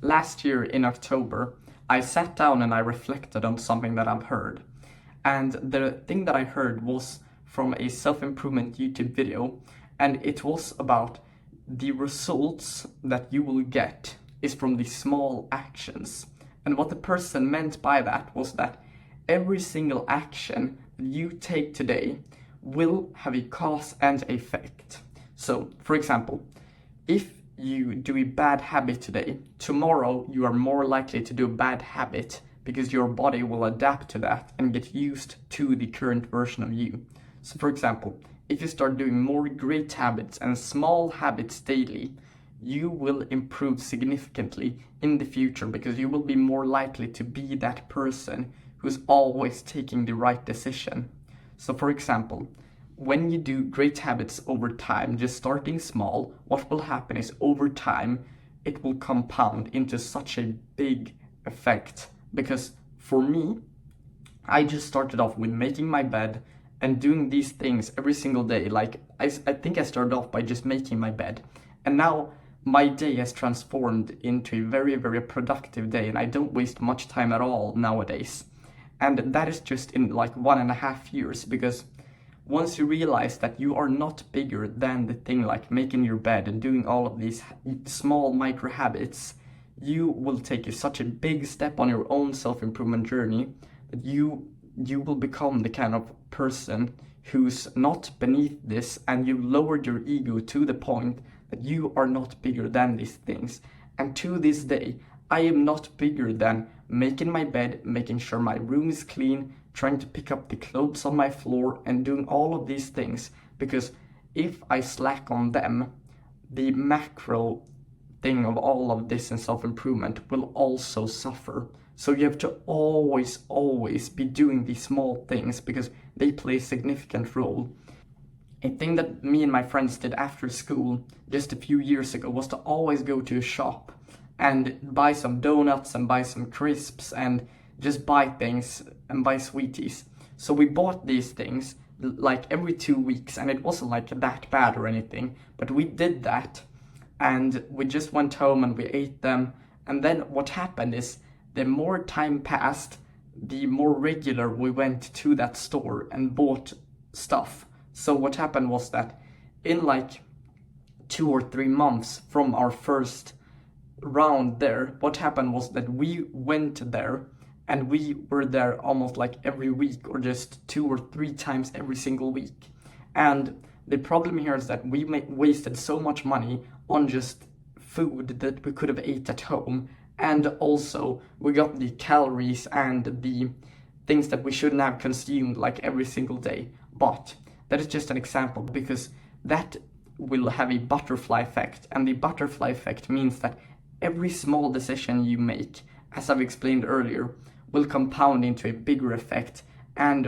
last year in October, I sat down and I reflected on something that I've heard. And the thing that I heard was from a self-improvement YouTube video, and it was about the results that you will get is from the small actions. And what the person meant by that was that every single action that you take today will have a cause and effect. So, for example, if you do a bad habit today, tomorrow you are more likely to do a bad habit because your body will adapt to that and get used to the current version of you. So for example, if you start doing more great habits and small habits daily, you will improve significantly in the future because you will be more likely to be that person who's always taking the right decision. So for example, when you do great habits over time, just starting small, what will happen is over time, it will compound into such a big effect. Because for me, I just started off with making my bed and doing these things every single day. Like, I think I started off by just making my bed. And now my day has transformed into a very, very productive day. And I don't waste much time at all nowadays. And that is just in like 1.5 years, because once you realize that you are not bigger than the thing like making your bed and doing all of these small micro habits, you will take such a big step on your own self-improvement journey that you will become the kind of person who's not beneath this, and you lowered your ego to the point that you are not bigger than these things. And to this day, I am not bigger than making my bed, making sure my room is clean, trying to pick up the clothes on my floor and doing all of these things, because if I slack on them, the macro thing of all of this and self-improvement will also suffer. So you have to always be doing these small things because they play a significant role. A thing that me and my friends did after school just a few years ago was to always go to a shop and buy some donuts and buy some crisps and just buy things and buy sweeties. So we bought these things like every 2 weeks, and it wasn't like that bad or anything, but we did that and we just went home and we ate them. And then what happened is, the more time passed, the more regular we went to that store and bought stuff. So what happened was that in like 2 or 3 months from our first round there, what happened was that we went there and we were there almost like every week, or just 2 or 3 times every single week. And the problem here is that we wasted so much money on just food that we could have ate at home, and also we got the calories and the things that we shouldn't have consumed like every single day. But that is just an example, because that will have a butterfly effect, and the butterfly effect means that every small decision you make, as I've explained earlier, will compound into a bigger effect, and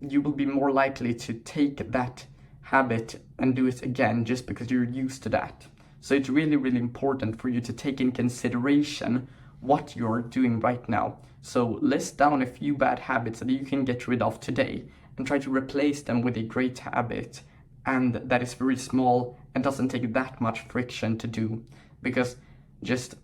you will be more likely to take that habit and do it again just because you're used to that. So it's really, really important for you to take in consideration what you're doing right now. So list down a few bad habits that you can get rid of today and try to replace them with a great habit, and that is very small and doesn't take that much friction to do, because just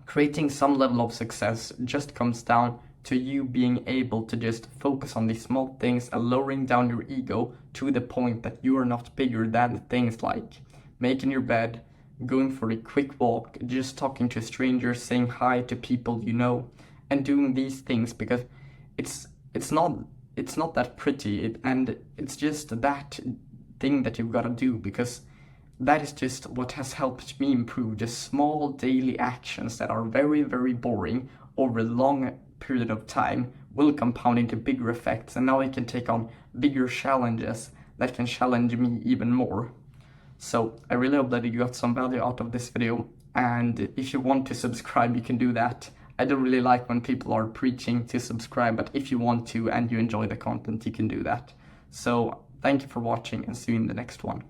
creating some level of success just comes down to you being able to just focus on these small things and lowering down your ego to the point that you are not bigger than things like making your bed, going for a quick walk, just talking to strangers, saying hi to people you know, and doing these things, because it's not that pretty, and it's just that thing that you've got to do, because that is just what has helped me improve. Just small daily actions that are very, very boring over a long period of time will compound into bigger effects, and now I can take on bigger challenges that can challenge me even more. So I really hope that you got some value out of this video, and if you want to subscribe, you can do that. I don't really like when people are preaching to subscribe, but if you want to and you enjoy the content, you can do that. So thank you for watching, and see you in the next one.